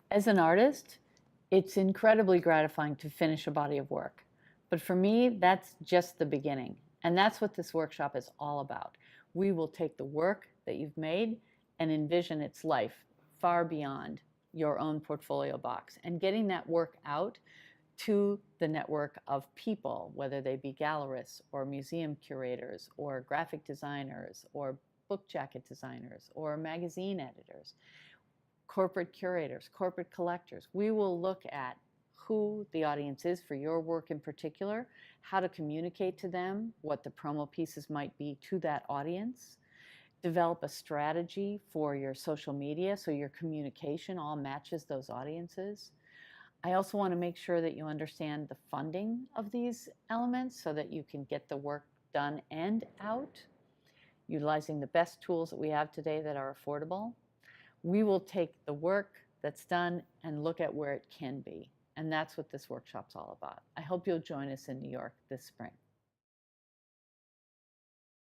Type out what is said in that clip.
As an artist, it's incredibly gratifying to finish a body of work. But for me, that's just the beginning. And that's what this workshop is all about. We will take the work that you've made and envision its life far beyond your own portfolio box and getting that work out to the network of people, whether they be gallerists or museum curators or graphic designers or book jacket designers or magazine editors, corporate curators, corporate collectors. We will look at who the audience is for your work in particular, how to communicate to them, what the promo pieces might be to that audience, develop a strategy for your social media so your communication all matches those audiences. I also want to make sure that you understand the funding of these elements so that you can get the work done and out, utilizing the best tools that we have today that are affordable. We will take the work that's done and look at where it can be. And that's what this workshop's all about. I hope you'll join us in New York this spring.